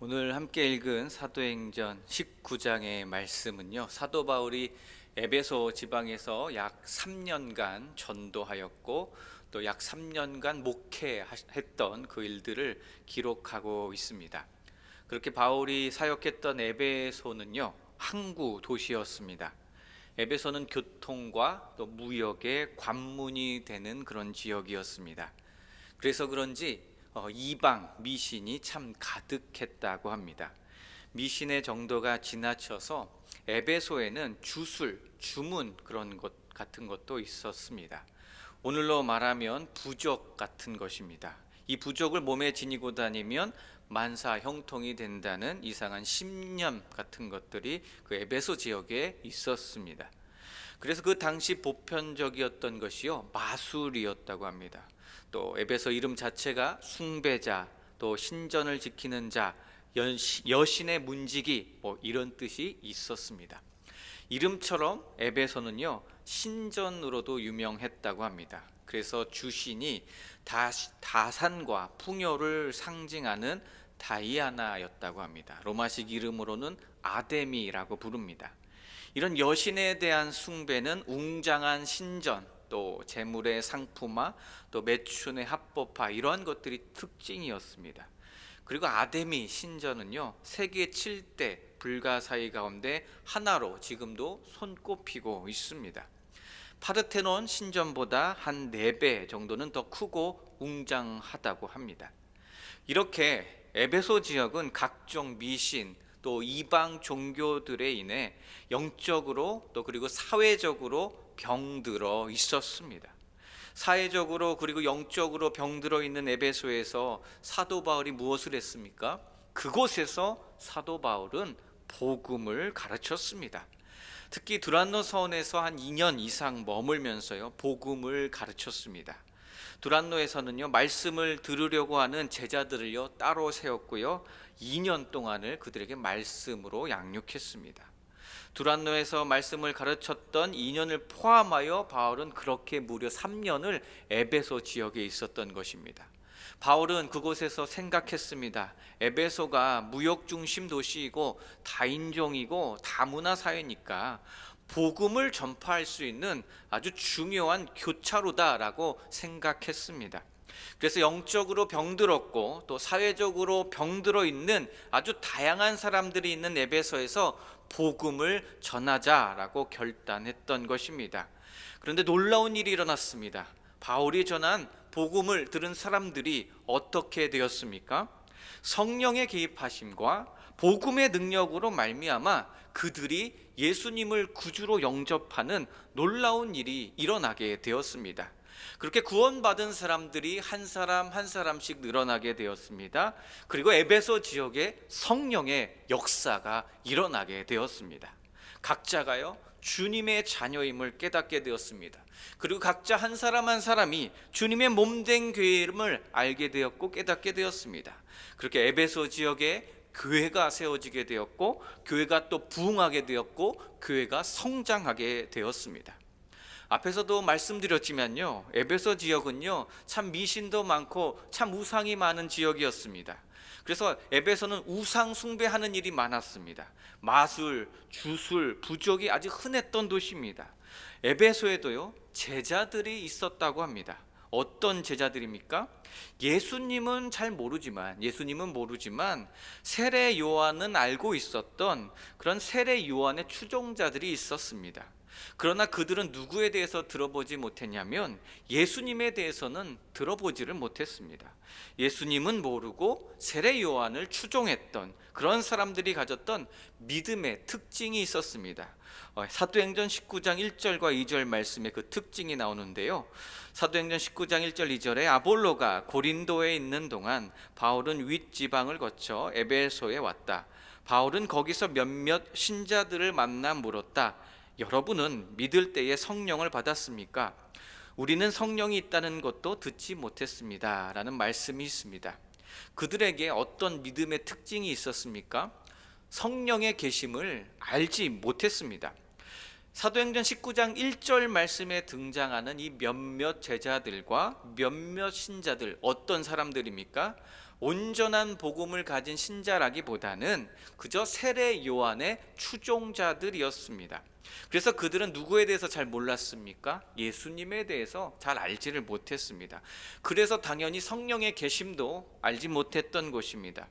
오늘 함께 읽은 사도행전 19장의 말씀은요, 사도 바울이 에베소 지방에서 약 3년간 전도하였고 또 약 3년간 목회했던 그 일들을 기록하고 있습니다. 그렇게 바울이 사역했던 에베소는요, 항구 도시였습니다. 에베소는 교통과 또 무역의 관문이 되는 그런 지역이었습니다. 그래서 그런지 이방 미신이 참 가득했다고 합니다. 미신의 정도가 지나쳐서 에베소에는 주술, 주문 그런 것 같은 것도 있었습니다. 오늘로 말하면 부족 같은 것입니다. 이 부족을 몸에 지니고 다니면 만사 형통이 된다는 이상한 신념 같은 것들이 그 에베소 지역에 있었습니다. 그래서 그 당시 보편적이었던 것이요, 마술이었다고 합니다. 또 에베소 이름 자체가 숭배자, 또 신전을 지키는 자, 여신의 문지기 이런 뜻이 있었습니다. 이름처럼 에베소는요, 신전으로도 유명했다고 합니다. 그래서 주신이 다산과 풍요를 상징하는 다이아나였다고 합니다. 로마식 이름으로는 아데미라고 부릅니다. 이런 여신에 대한 숭배는 웅장한 신전, 또 재물의 상품화, 또 매춘의 합법화, 이러한 것들이 특징이었습니다. 그리고 아데미 신전은요, 세계 7대 불가사의 가운데 하나로 지금도 손꼽히고 있습니다. 파르테논 신전보다 한 4배 정도는 더 크고 웅장하다고 합니다. 이렇게 에베소 지역은 각종 미신, 또 이방 종교들에 인해 영적으로 또 그리고 사회적으로 병들어 있었습니다. 사회적으로 그리고 영적으로 병들어 있는 에베소에서 사도 바울이 무엇을 했습니까? 그곳에서 사도 바울은 복음을 가르쳤습니다. 특히 두란노 서원에서 한 2년 이상 머물면서요, 복음을 가르쳤습니다. 두란노에서는요, 말씀을 들으려고 하는 제자들을요 따로 세웠고요, 2년 동안을 그들에게 말씀으로 양육했습니다. 두란노에서 말씀을 가르쳤던 2년을 포함하여 바울은 그렇게 무려 3년을 에베소 지역에 있었던 것입니다. 바울은 그곳에서 생각했습니다. 에베소가 무역 중심 도시이고 다인종이고 다문화 사회니까 복음을 전파할 수 있는 아주 중요한 교차로다라고 생각했습니다. 그래서 영적으로 병들었고 또 사회적으로 병들어 있는 아주 다양한 사람들이 있는 에베소에서 복음을 전하자라고 결단했던 것입니다. 그런데 놀라운 일이 일어났습니다. 바울이 전한 복음을 들은 사람들이 어떻게 되었습니까? 성령의 개입하심과 복음의 능력으로 말미암아 그들이 예수님을 구주로 영접하는 놀라운 일이 일어나게 되었습니다. 그렇게 구원받은 사람들이 한 사람 한 사람씩 늘어나게 되었습니다. 그리고 에베소 지역에 성령의 역사가 일어나게 되었습니다. 각자가요, 주님의 자녀임을 깨닫게 되었습니다. 그리고 각자 한 사람 한 사람이 주님의 몸된 교회임을 알게 되었고 깨닫게 되었습니다. 그렇게 에베소 지역에 교회가 세워지게 되었고 교회가 또 부흥하게 되었고 교회가 성장하게 되었습니다. 앞에서도 말씀드렸지만요, 에베소 지역은요 참 미신도 많고 참 우상이 많은 지역이었습니다. 그래서 에베소는 우상 숭배하는 일이 많았습니다. 마술, 주술, 부족이 아주 흔했던 도시입니다. 에베소에도요 제자들이 있었다고 합니다. 어떤 제자들입니까? 예수님은 모르지만 세례 요한은 알고 있었던 그런 세례 요한의 추종자들이 있었습니다. 그러나 그들은 누구에 대해서 들어보지 못했냐면 예수님에 대해서는 들어보지를 못했습니다. 예수님은 모르고 세례 요한을 추종했던 그런 사람들이 가졌던 믿음의 특징이 있었습니다. 사도행전 19장 1절과 2절 말씀에 그 특징이 나오는데요, 사도행전 19장 1절 2절에 아볼로가 고린도에 있는 동안 바울은 윗지방을 거쳐 에베소에 왔다. 바울은 거기서 몇몇 신자들을 만나 물었다. 여러분은 믿을 때에 성령을 받았습니까? 우리는 성령이 있다는 것도 듣지 못했습니다 라는 말씀이 있습니다. 그들에게 어떤 믿음의 특징이 있었습니까? 성령의 계심을 알지 못했습니다. 사도행전 19장 1절 말씀에 등장하는 이 몇몇 제자들과 몇몇 신자들, 어떤 사람들입니까? 온전한 복음을 가진 신자라기보다는 그저 세례 요한의 추종자들이었습니다. 그래서 그들은 누구에 대해서 잘 몰랐습니까? 예수님에 대해서 잘 알지를 못했습니다. 그래서 당연히 성령의 계심도 알지 못했던 것입니다.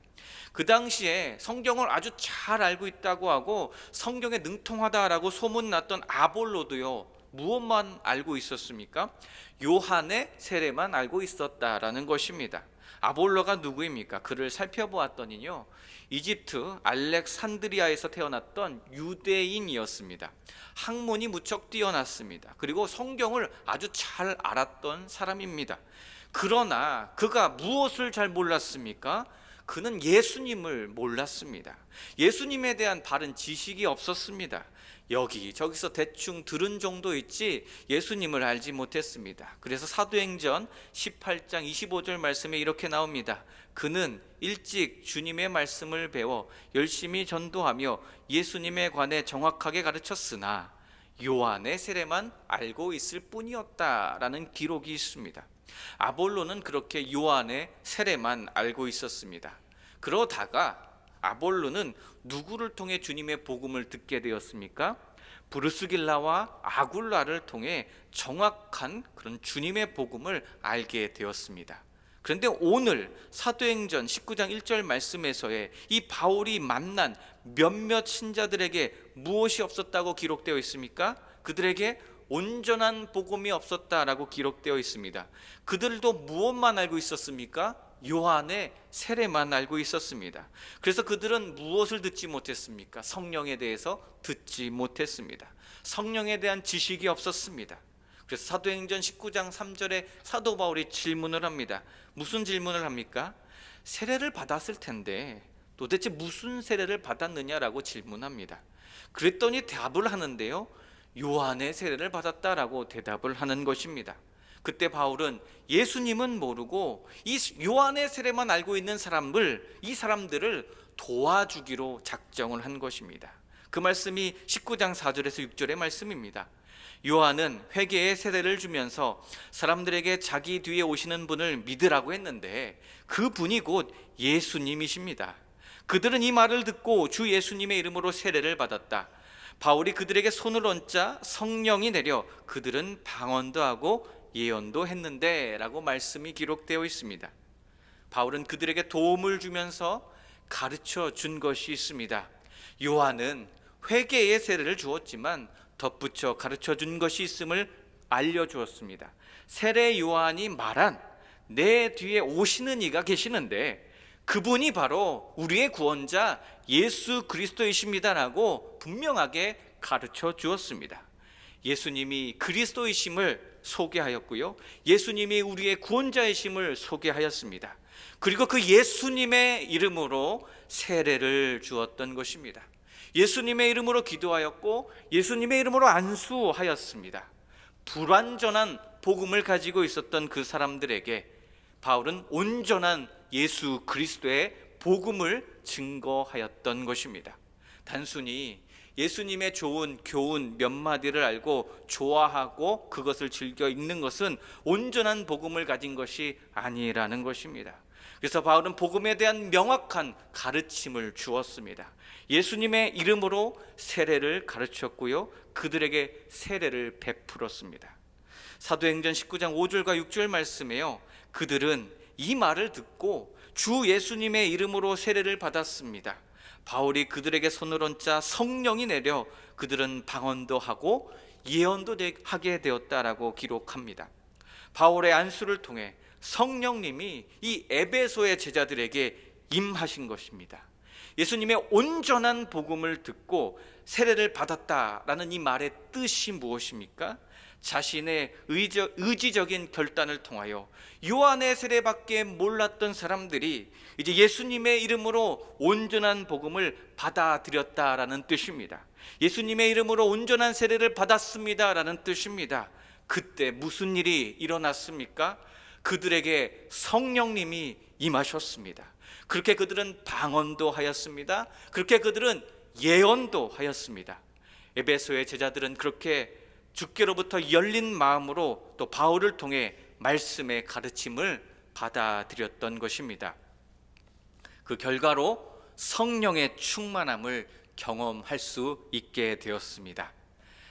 그 당시에 성경을 아주 잘 알고 있다고 하고 성경에 능통하다라고 소문났던 아볼로도요, 무엇만 알고 있었습니까? 요한의 세례만 알고 있었다라는 것입니다. 아볼로가 누구입니까? 그를 살펴보았더니요, 이집트 알렉산드리아에서 태어났던 유대인이었습니다. 학문이 무척 뛰어났습니다. 그리고 성경을 아주 잘 알았던 사람입니다. 그러나 그가 무엇을 잘 몰랐습니까? 그는 예수님을 몰랐습니다. 예수님에 대한 바른 지식이 없었습니다. 여기저기서 대충 들은 정도 있지 예수님을 알지 못했습니다. 그래서 사도행전 18장 25절 말씀에 이렇게 나옵니다. 그는 일찍 주님의 말씀을 배워 열심히 전도하며 예수님에 관해 정확하게 가르쳤으나 요한의 세례만 알고 있을 뿐이었다라는 기록이 있습니다. 아볼로는 그렇게 요한의 세례만 알고 있었습니다. 그러다가 아볼로는 누구를 통해 주님의 복음을 듣게 되었습니까? 브루스길라와 아굴라를 통해 정확한 그런 주님의 복음을 알게 되었습니다. 그런데 오늘 사도행전 19장 1절 말씀에서의 이 바울이 만난 몇몇 신자들에게 무엇이 없었다고 기록되어 있습니까? 그들에게 온전한 복음이 없었다라고 기록되어 있습니다. 그들도 무엇만 알고 있었습니까? 요한의 세례만 알고 있었습니다. 그래서 그들은 무엇을 듣지 못했습니까? 성령에 대해서 듣지 못했습니다. 성령에 대한 지식이 없었습니다. 그래서 사도행전 19장 3절에 사도 바울이 질문을 합니다. 무슨 질문을 합니까? 세례를 받았을 텐데 도대체 무슨 세례를 받았느냐라고 질문합니다. 그랬더니 답을 하는데요, 요한의 세례를 받았다라고 대답을 하는 것입니다. 그때 바울은 예수님은 모르고 이 요한의 세례만 알고 있는 이 사람들을 도와주기로 작정을 한 것입니다. 그 말씀이 19장 4절에서 6절의 말씀입니다. 요한은 회개의 세례를 주면서 사람들에게 자기 뒤에 오시는 분을 믿으라고 했는데 그 분이 곧 예수님이십니다. 그들은 이 말을 듣고 주 예수님의 이름으로 세례를 받았다. 바울이 그들에게 손을 얹자 성령이 내려 그들은 방언도 하고 예언도 했는데 라고 말씀이 기록되어 있습니다. 바울은 그들에게 도움을 주면서 가르쳐 준 것이 있습니다. 요한은 회개의 세례를 주었지만 덧붙여 가르쳐 준 것이 있음을 알려주었습니다. 세례 요한이 말한 내 뒤에 오시는 이가 계시는데 그분이 바로 우리의 구원자 예수 그리스도이십니다라고 분명하게 가르쳐 주었습니다. 예수님이 그리스도이심을 소개하였고요, 예수님이 우리의 구원자이심을 소개하였습니다. 그리고 그 예수님의 이름으로 세례를 주었던 것입니다. 예수님의 이름으로 기도하였고 예수님의 이름으로 안수하였습니다. 불완전한 복음을 가지고 있었던 그 사람들에게 바울은 온전한 예수 그리스도의 복음을 증거하였던 것입니다. 단순히 예수님의 좋은 교훈 몇 마디를 알고 좋아하고 그것을 즐겨 읽는 것은 온전한 복음을 가진 것이 아니라는 것입니다. 그래서 바울은 복음에 대한 명확한 가르침을 주었습니다. 예수님의 이름으로 세례를 가르쳤고요, 그들에게 세례를 베풀었습니다. 사도행전 19장 5절과 6절 말씀에요, 그들은 이 말을 듣고 주 예수님의 이름으로 세례를 받았습니다. 바울이 그들에게 손을 얹자 성령이 내려 그들은 방언도 하고 예언도 하게 되었다라고 기록합니다. 바울의 안수를 통해 성령님이 이 에베소의 제자들에게 임하신 것입니다. 예수님의 온전한 복음을 듣고 세례를 받았다라는 이 말의 뜻이 무엇입니까? 자신의 의지적인 결단을 통하여 요한의 세례밖에 몰랐던 사람들이 이제 예수님의 이름으로 온전한 복음을 받아들였다라는 뜻입니다. 예수님의 이름으로 온전한 세례를 받았습니다라는 뜻입니다. 그때 무슨 일이 일어났습니까? 그들에게 성령님이 임하셨습니다. 그렇게 그들은 방언도 하였습니다. 그렇게 그들은 예언도 하였습니다. 에베소의 제자들은 그렇게 주께로부터 열린 마음으로 또 바울을 통해 말씀의 가르침을 받아들였던 것입니다. 그 결과로 성령의 충만함을 경험할 수 있게 되었습니다.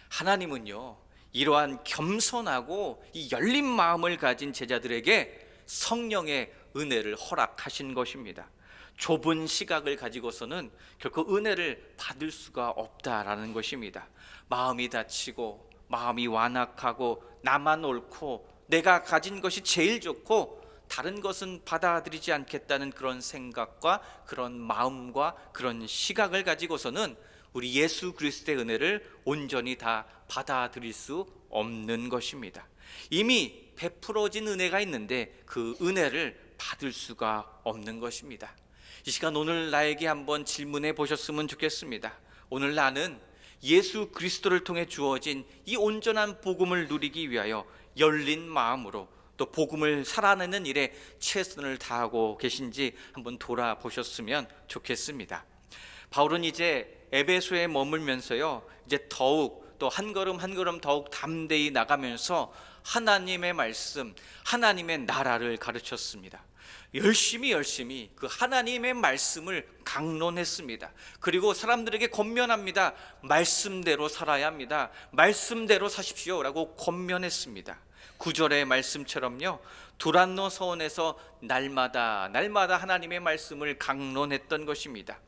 하나님은요, 이러한 겸손하고 이 열린 마음을 가진 제자들에게 성령의 은혜를 허락하신 것입니다. 좁은 시각을 가지고서는 결코 은혜를 받을 수가 없다라는 것입니다. 마음이 다치고 마음이 완악하고 나만 옳고 내가 가진 것이 제일 좋고 다른 것은 받아들이지 않겠다는 그런 생각과 그런 마음과 그런 시각을 가지고서는 우리 예수 그리스도의 은혜를 온전히 다 받아들일 수 없는 것입니다. 이미 베풀어진 은혜가 있는데 그 은혜를 받을 수가 없는 것입니다. 이 시간 오늘 나에게 한번 질문해 보셨으면 좋겠습니다. 오늘 나는 예수 그리스도를 통해 주어진 이 온전한 복음을 누리기 위하여 열린 마음으로 또 복음을 살아내는 일에 최선을 다하고 계신지 한번 돌아보셨으면 좋겠습니다. 바울은 이제 에베소에 머물면서요, 이제 더욱 또 한 걸음 한 걸음 더욱 담대히 나가면서 하나님의 말씀, 하나님의 나라를 가르쳤습니다. 열심히 그 하나님의 말씀을 강론했습니다. 그리고 사람들에게 권면합니다. 말씀대로 살아야 합니다. 말씀대로 사십시오라고 권면했습니다. 9절의 말씀처럼요, 두란노 서원에서 날마다 하나님의 말씀을 강론했던 것입니다.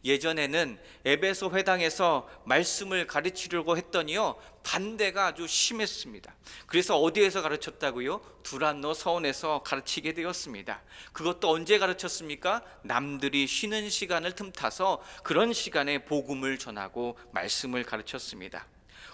예전에는 에베소 회당에서 말씀을 가르치려고 했더니요, 반대가 아주 심했습니다. 그래서 어디에서 가르쳤다고요? 두란노 서원에서 가르치게 되었습니다. 그것도 언제 가르쳤습니까? 남들이 쉬는 시간을 틈타서 그런 시간에 복음을 전하고 말씀을 가르쳤습니다.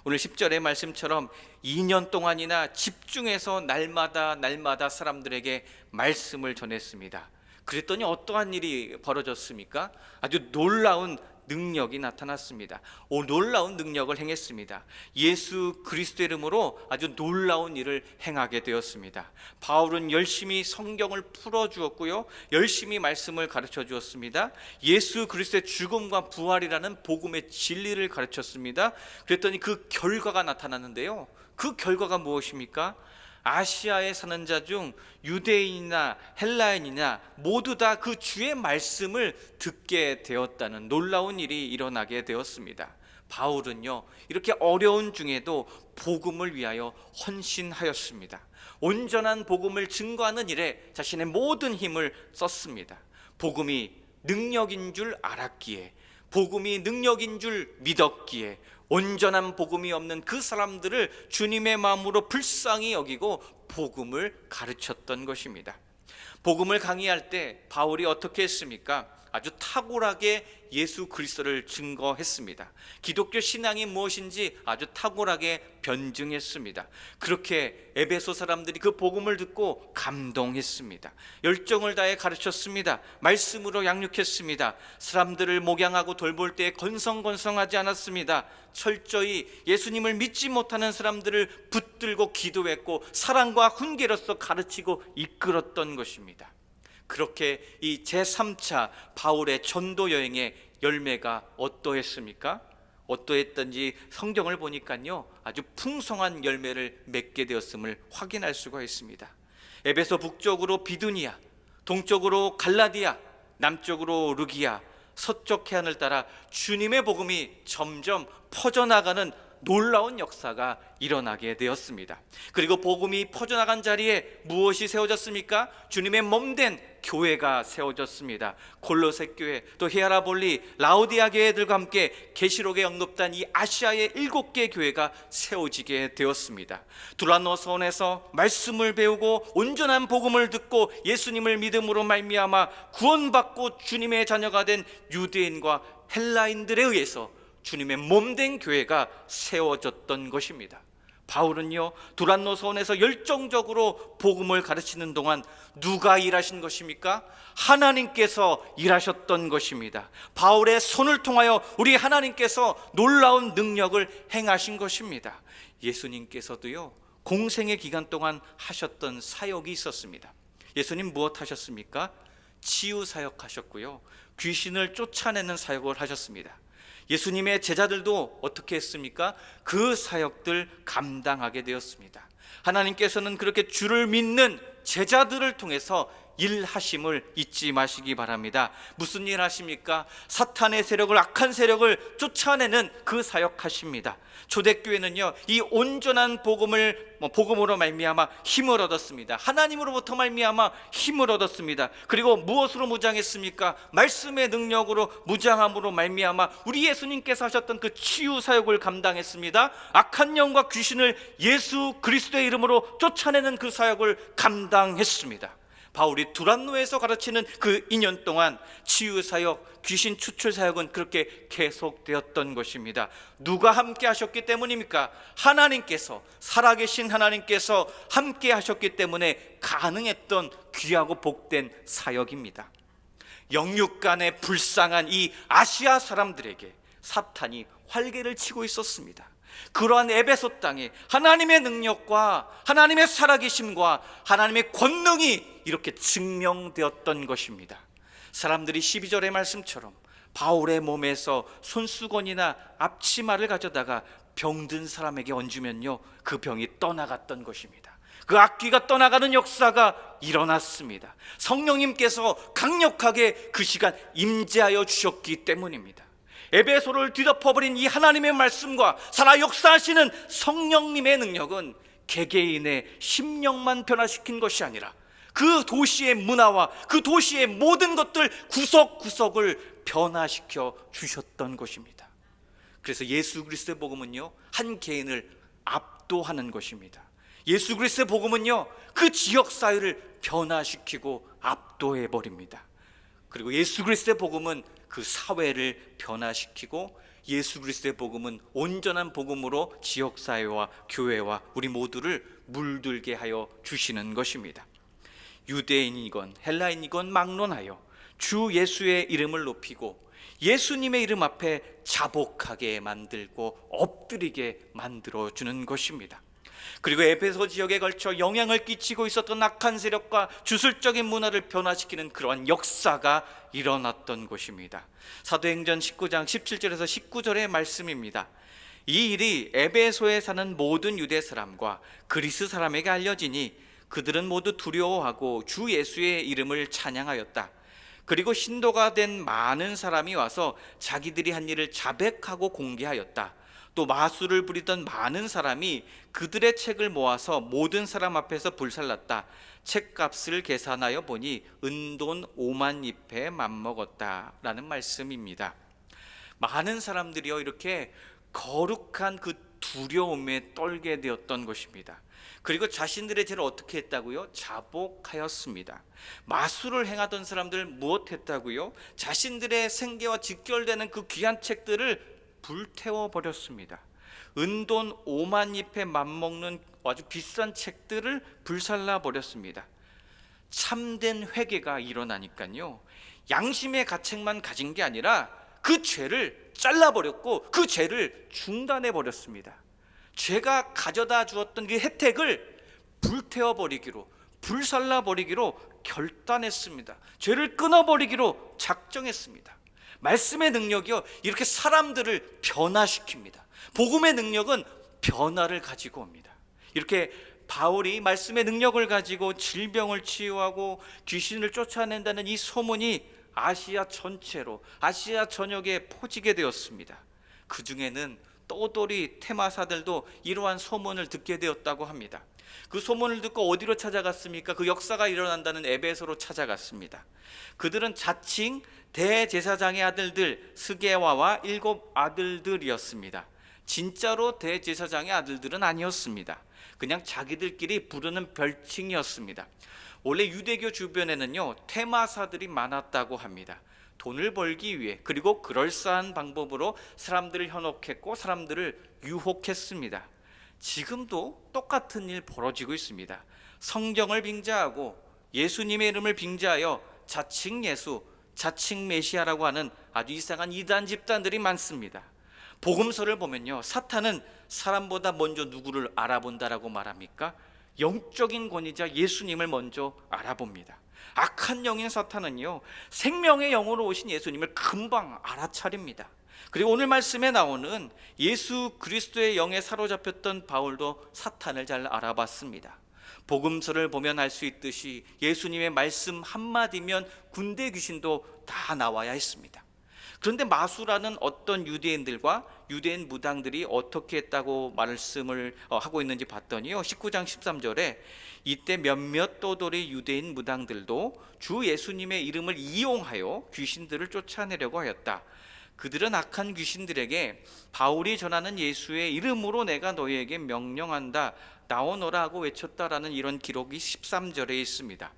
오늘 10절의 말씀처럼 2년 동안이나 집중해서 날마다 사람들에게 말씀을 전했습니다. 그랬더니 어떠한 일이 벌어졌습니까? 아주 놀라운 능력이 나타났습니다. 놀라운 능력을 행했습니다. 예수 그리스도의 이름으로 아주 놀라운 일을 행하게 되었습니다. 바울은 열심히 성경을 풀어주었고요, 열심히 말씀을 가르쳐 주었습니다. 예수 그리스도의 죽음과 부활이라는 복음의 진리를 가르쳤습니다. 그랬더니 그 결과가 나타났는데요, 그 결과가 무엇입니까? 아시아에 사는 자 중 유대인이나 헬라인이나 모두 다 그 주의 말씀을 듣게 되었다는 놀라운 일이 일어나게 되었습니다. 바울은요, 이렇게 어려운 중에도 복음을 위하여 헌신하였습니다. 온전한 복음을 증거하는 일에 자신의 모든 힘을 썼습니다. 복음이 능력인 줄 알았기에, 복음이 능력인 줄 믿었기에 온전한 복음이 없는 그 사람들을 주님의 마음으로 불쌍히 여기고 복음을 가르쳤던 것입니다. 복음을 강의할 때 바울이 어떻게 했습니까? 아주 탁월하게 예수 그리스도를 증거했습니다. 기독교 신앙이 무엇인지 아주 탁월하게 변증했습니다. 그렇게 에베소 사람들이 그 복음을 듣고 감동했습니다. 열정을 다해 가르쳤습니다. 말씀으로 양육했습니다. 사람들을 목양하고 돌볼 때 건성건성하지 않았습니다. 철저히 예수님을 믿지 못하는 사람들을 붙들고 기도했고 사랑과 훈계로서 가르치고 이끌었던 것입니다. 그렇게 이 제3차 바울의 전도 여행의 열매가 어떠했습니까? 어떠했던지 성경을 보니까요, 아주 풍성한 열매를 맺게 되었음을 확인할 수가 있습니다. 에베소 북쪽으로 비두니아, 동쪽으로 갈라디아, 남쪽으로 루기아, 서쪽 해안을 따라 주님의 복음이 점점 퍼져나가는 놀라운 역사가 일어나게 되었습니다. 그리고 복음이 퍼져나간 자리에 무엇이 세워졌습니까? 주님의 몸된 교회가 세워졌습니다. 골로새 교회, 또 히에라볼리, 라오디아 교회들과 함께 계시록에 언급된 이 아시아의 7개 교회가 세워지게 되었습니다. 두란노 서원에서 말씀을 배우고 온전한 복음을 듣고 예수님을 믿음으로 말미암아 구원받고 주님의 자녀가 된 유대인과 헬라인들에 의해서 주님의 몸된 교회가 세워졌던 것입니다. 바울은요, 두란노 서원에서 열정적으로 복음을 가르치는 동안 누가 일하신 것입니까? 하나님께서 일하셨던 것입니다. 바울의 손을 통하여 우리 하나님께서 놀라운 능력을 행하신 것입니다. 예수님께서도요, 공생의 기간 동안 하셨던 사역이 있었습니다. 예수님 무엇 하셨습니까? 치유 사역 하셨고요, 귀신을 쫓아내는 사역을 하셨습니다. 예수님의 제자들도 어떻게 했습니까? 그 사역들 감당하게 되었습니다. 하나님께서는 그렇게 주를 믿는 제자들을 통해서 일하심을 잊지 마시기 바랍니다. 무슨 일 하십니까? 사탄의 세력을, 악한 세력을 쫓아내는 그 사역하십니다. 초대교회는요, 이 온전한 복음으로 말미암아 힘을 얻었습니다. 하나님으로부터 말미암아 힘을 얻었습니다. 그리고 무엇으로 무장했습니까? 말씀의 능력으로 무장함으로 말미암아 우리 예수님께서 하셨던 그 치유 사역을 감당했습니다. 악한 영과 귀신을 예수 그리스도의 이름으로 쫓아내는 그 사역을 감당했습니다. 바울이 두란노에서 가르치는 그 2년 동안 치유 사역, 귀신 추출 사역은 그렇게 계속되었던 것입니다. 누가 함께 하셨기 때문입니까? 하나님께서, 살아계신 하나님께서 함께 하셨기 때문에 가능했던 귀하고 복된 사역입니다. 영육 간에 불쌍한 이 아시아 사람들에게 사탄이 활개를 치고 있었습니다. 그러한 에베소 땅에 하나님의 능력과 하나님의 살아계심과 하나님의 권능이 이렇게 증명되었던 것입니다. 사람들이 12절의 말씀처럼 바울의 몸에서 손수건이나 앞치마를 가져다가 병든 사람에게 얹으면요, 그 병이 떠나갔던 것입니다. 그 악귀가 떠나가는 역사가 일어났습니다. 성령님께서 강력하게 그 시간 임재하여 주셨기 때문입니다. 에베소를 뒤덮어버린 이 하나님의 말씀과 살아 역사하시는 성령님의 능력은 개개인의 심령만 변화시킨 것이 아니라 그 도시의 문화와 그 도시의 모든 것들 구석구석을 변화시켜 주셨던 것입니다. 그래서 예수 그리스도의 복음은요, 한 개인을 압도하는 것입니다. 예수 그리스도의 복음은요, 그 지역 사회를 변화시키고 압도해버립니다. 그리고 예수 그리스도의 복음은 그 사회를 변화시키고, 예수 그리스도의 복음은 온전한 복음으로 지역사회와 교회와 우리 모두를 물들게 하여 주시는 것입니다. 유대인이건 헬라인이건 막론하여 주 예수의 이름을 높이고 예수님의 이름 앞에 자복하게 만들고 엎드리게 만들어주는 것입니다. 그리고 에베소 지역에 걸쳐 영향을 끼치고 있었던 악한 세력과 주술적인 문화를 변화시키는 그러한 역사가 일어났던 것입니다. 사도행전 19장 17절에서 19절의 말씀입니다. 이 일이 에베소에 사는 모든 유대 사람과 그리스 사람에게 알려지니 그들은 모두 두려워하고 주 예수의 이름을 찬양하였다. 그리고 신도가 된 많은 사람이 와서 자기들이 한 일을 자백하고 공개하였다. 또 마술을 부리던 많은 사람이 그들의 책을 모아서 모든 사람 앞에서 불살랐다. 책값을 계산하여 보니 은돈 5만 잎에 맞먹었다 라는 말씀입니다. 많은 사람들이요, 이렇게 거룩한 그 두려움에 떨게 되었던 것입니다. 그리고 자신들의 죄를 어떻게 했다고요? 자복하였습니다. 마술을 행하던 사람들 무엇했다고요? 자신들의 생계와 직결되는 그 귀한 책들을 불태워 버렸습니다. 은돈 5만 잎에 맞먹는 아주 비싼 책들을 불살라 버렸습니다. 참된 회개가 일어나니까요, 양심의 가책만 가진 게 아니라 그 죄를 잘라버렸고 그 죄를 중단해 버렸습니다. 죄가 가져다 주었던 그 혜택을 불태워버리기로, 불살라버리기로 결단했습니다. 죄를 끊어버리기로 작정했습니다. 말씀의 능력이요, 이렇게 사람들을 변화시킵니다. 복음의 능력은 변화를 가지고 옵니다. 이렇게 바울이 말씀의 능력을 가지고 질병을 치유하고 귀신을 쫓아낸다는 이 소문이 아시아 전체로, 아시아 전역에 퍼지게 되었습니다. 그 중에는 떠돌이 테마사들도 이러한 소문을 듣게 되었다고 합니다. 그 소문을 듣고 어디로 찾아갔습니까? 그 역사가 일어난다는 에베소로 찾아갔습니다. 그들은 자칭 대제사장의 아들들 스게와와 7 아들들이었습니다. 진짜로 대제사장의 아들들은 아니었습니다. 그냥 자기들끼리 부르는 별칭이었습니다. 원래 유대교 주변에는요, 테마사들이 많았다고 합니다. 돈을 벌기 위해, 그리고 그럴싸한 방법으로 사람들을 현혹했고 사람들을 유혹했습니다. 지금도 똑같은 일 벌어지고 있습니다. 성경을 빙자하고 예수님의 이름을 빙자하여 자칭 예수, 자칭 메시아라고 하는 아주 이상한 이단 집단들이 많습니다. 복음서를 보면요, 사탄은 사람보다 먼저 누구를 알아본다라고 말합니까? 영적인 권위자 예수님을 먼저 알아봅니다. 악한 영인 사탄은요, 생명의 영으로 오신 예수님을 금방 알아차립니다. 그리고 오늘 말씀에 나오는 예수 그리스도의 영에 사로잡혔던 바울도 사탄을 잘 알아봤습니다. 복음서를 보면 알 수 있듯이 예수님의 말씀 한마디면 군대 귀신도 다 나와야 했습니다. 그런데 마수라는 어떤 유대인들과 유대인 무당들이 어떻게 했다고 말씀을 하고 있는지 봤더니요, 19장 13절에 이때 몇몇 또돌이 유대인 무당들도 주 예수님의 이름을 이용하여 귀신들을 쫓아내려고 하였다. 그들은 악한 귀신들에게 바울이 전하는 예수의 이름으로 내가 너희에게 명령한다, 나오너라 하고 외쳤다라는 이런 기록이 13절에 있습니다.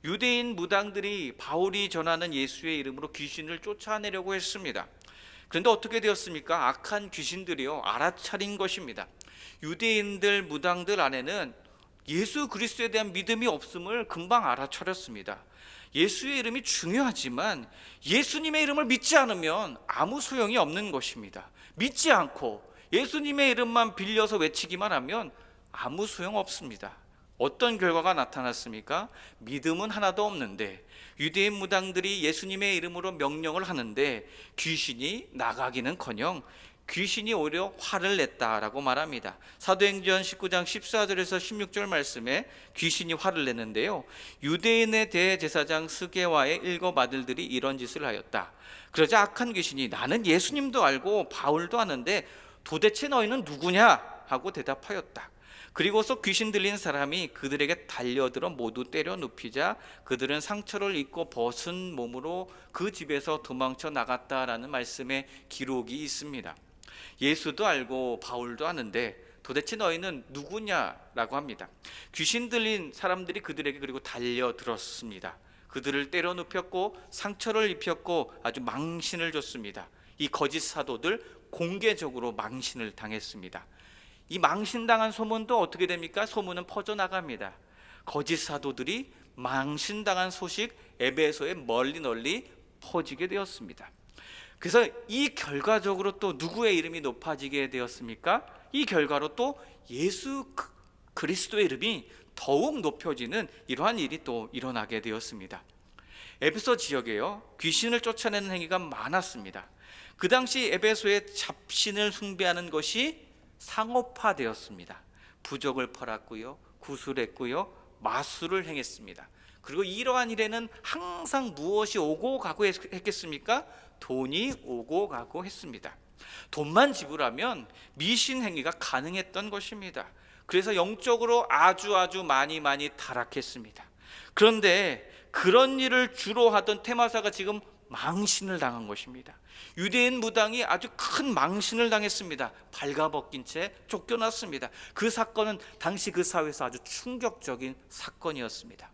유대인 무당들이 바울이 전하는 예수의 이름으로 귀신을 쫓아내려고 했습니다. 그런데 어떻게 되었습니까? 악한 귀신들이요, 알아차린 것입니다. 유대인들 무당들 안에는 예수 그리스도에 대한 믿음이 없음을 금방 알아차렸습니다. 예수의 이름이 중요하지만 예수님의 이름을 믿지 않으면 아무 소용이 없는 것입니다. 믿지 않고 예수님의 이름만 빌려서 외치기만 하면 아무 소용 없습니다. 어떤 결과가 나타났습니까? 믿음은 하나도 없는데 유대인 무당들이 예수님의 이름으로 명령을 하는데 귀신이 나가기는커녕 귀신이 오히려 화를 냈다라고 말합니다. 사도행전 19장 14절에서 16절 말씀에 귀신이 화를 내는데요, 유대인의 대제사장 스게와의 일곱 아들들이 이런 짓을 하였다. 그러자 악한 귀신이 나는 예수님도 알고 바울도 아는데 도대체 너희는 누구냐 하고 대답하였다. 그리고서 귀신 들린 사람이 그들에게 달려들어 모두 때려 눕히자 그들은 상처를 입고 벗은 몸으로 그 집에서 도망쳐 나갔다라는 말씀의 기록이 있습니다. 예수도 알고 바울도 아는데 도대체 너희는 누구냐라고 합니다. 귀신 들린 사람들이 그들에게 그리고 달려들었습니다. 그들을 때려 눕혔고 상처를 입혔고 아주 망신을 줬습니다. 이 거짓 사도들 공개적으로 망신을 당했습니다. 이 망신당한 소문도 어떻게 됩니까? 소문은 퍼져나갑니다. 거짓 사도들이 망신당한 소식 에베소에 널리 퍼지게 되었습니다. 그래서 이 결과적으로 또 누구의 이름이 높아지게 되었습니까? 이 결과로 또 예수 그리스도의 이름이 더욱 높여지는 이러한 일이 또 일어나게 되었습니다. 에베소 지역에요, 귀신을 쫓아내는 행위가 많았습니다. 그 당시 에베소에 잡신을 숭배하는 것이 상업화되었습니다. 부적을 팔았고요, 구술했고요, 마술을 행했습니다. 그리고 이러한 일에는 항상 무엇이 오고 가고 했겠습니까? 돈이 오고 가고 했습니다. 돈만 지불하면 미신 행위가 가능했던 것입니다. 그래서 영적으로 아주 많이 타락했습니다. 그런데 그런 일을 주로 하던 테마사가 지금 망신을 당한 것입니다. 유대인 무당이 아주 큰 망신을 당했습니다. 발가벗긴 채 쫓겨났습니다. 그 사건은 당시 그 사회에서 아주 충격적인 사건이었습니다.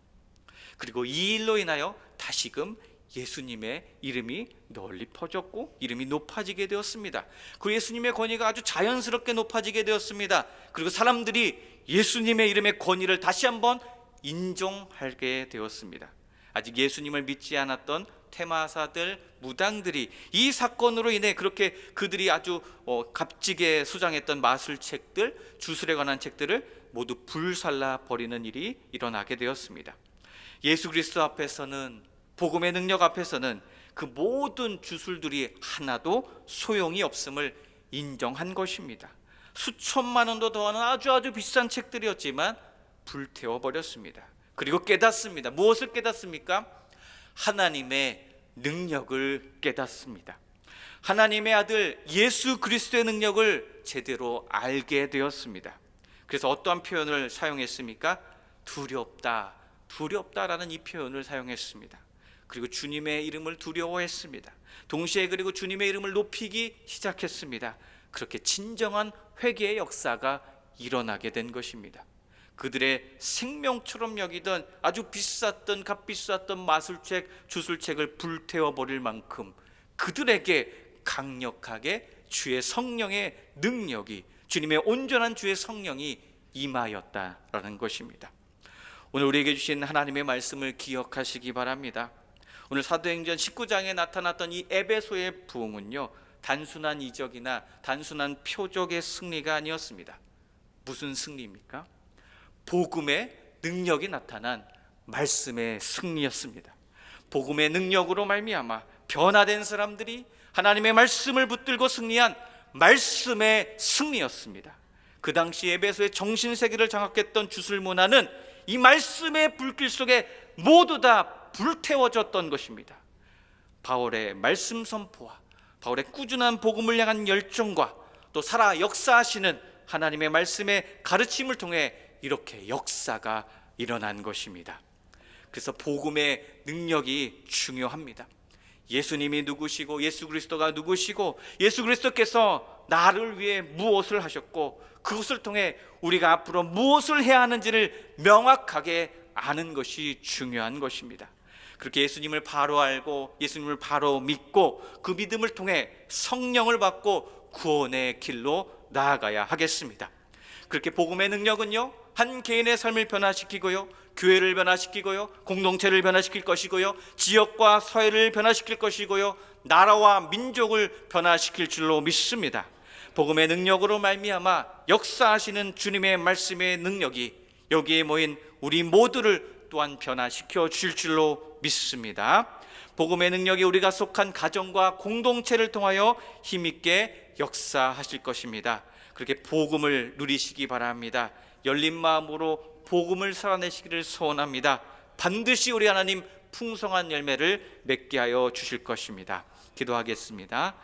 그리고 이 일로 인하여 다시금 예수님의 이름이 널리 퍼졌고 이름이 높아지게 되었습니다. 그 예수님의 권위가 아주 자연스럽게 높아지게 되었습니다. 그리고 사람들이 예수님의 이름의 권위를 다시 한번 인정하게 되었습니다. 아직 예수님을 믿지 않았던 테마사들, 무당들이 이 사건으로 인해 그렇게 그들이 아주 값지게 소장했던 마술책들, 주술에 관한 책들을 모두 불살라 버리는 일이 일어나게 되었습니다. 예수 그리스도 앞에서는, 복음의 능력 앞에서는 그 모든 주술들이 하나도 소용이 없음을 인정한 것입니다. 수천만 원도 더하는 아주 비싼 책들이었지만 불태워 버렸습니다. 그리고 깨닫습니다. 무엇을 깨닫습니까? 하나님의 능력을 깨닫습니다. 하나님의 아들 예수 그리스도의 능력을 제대로 알게 되었습니다. 그래서 어떠한 표현을 사용했습니까? 두렵다라는 이 표현을 사용했습니다. 그리고 주님의 이름을 두려워했습니다. 동시에 그리고 주님의 이름을 높이기 시작했습니다. 그렇게 진정한 회개의 역사가 일어나게 된 것입니다. 그들의 생명처럼 여기던 아주 비쌌던 값비쌌던 마술책, 주술책을 불태워버릴 만큼 그들에게 강력하게 주의 성령의 능력이, 주님의 온전한 주의 성령이 임하였다라는 것입니다. 오늘 우리에게 주신 하나님의 말씀을 기억하시기 바랍니다. 오늘 사도행전 19장에 나타났던 이 에베소의 부흥은요, 단순한 이적이나 단순한 표적의 승리가 아니었습니다. 무슨 승리입니까? 복음의 능력이 나타난 말씀의 승리였습니다. 복음의 능력으로 말미암아 변화된 사람들이 하나님의 말씀을 붙들고 승리한 말씀의 승리였습니다. 그 당시 에베소의 정신세계를 장악했던 주술 문화는 이 말씀의 불길 속에 모두 다 불태워졌던 것입니다. 바울의 말씀 선포와 바울의 꾸준한 복음을 향한 열정과 또 살아 역사하시는 하나님의 말씀의 가르침을 통해 이렇게 역사가 일어난 것입니다. 그래서 복음의 능력이 중요합니다. 예수님이 누구시고 예수 그리스도가 누구시고 예수 그리스도께서 나를 위해 무엇을 하셨고 그것을 통해 우리가 앞으로 무엇을 해야 하는지를 명확하게 아는 것이 중요한 것입니다. 그렇게 예수님을 바로 알고 예수님을 바로 믿고 그 믿음을 통해 성령을 받고 구원의 길로 나아가야 하겠습니다. 그렇게 복음의 능력은요, 한 개인의 삶을 변화시키고요, 교회를 변화시키고요, 공동체를 변화시킬 것이고요, 지역과 사회를 변화시킬 것이고요, 나라와 민족을 변화시킬 줄로 믿습니다. 복음의 능력으로 말미암아 역사하시는 주님의 말씀의 능력이 여기에 모인 우리 모두를 또한 변화시켜 주실 줄로 믿습니다. 복음의 능력이 우리가 속한 가정과 공동체를 통하여 힘있게 역사하실 것입니다. 그렇게 복음을 누리시기 바랍니다. 열린 마음으로 복음을 살아내시기를 소원합니다. 반드시 우리 하나님 풍성한 열매를 맺게 하여 주실 것입니다. 기도하겠습니다.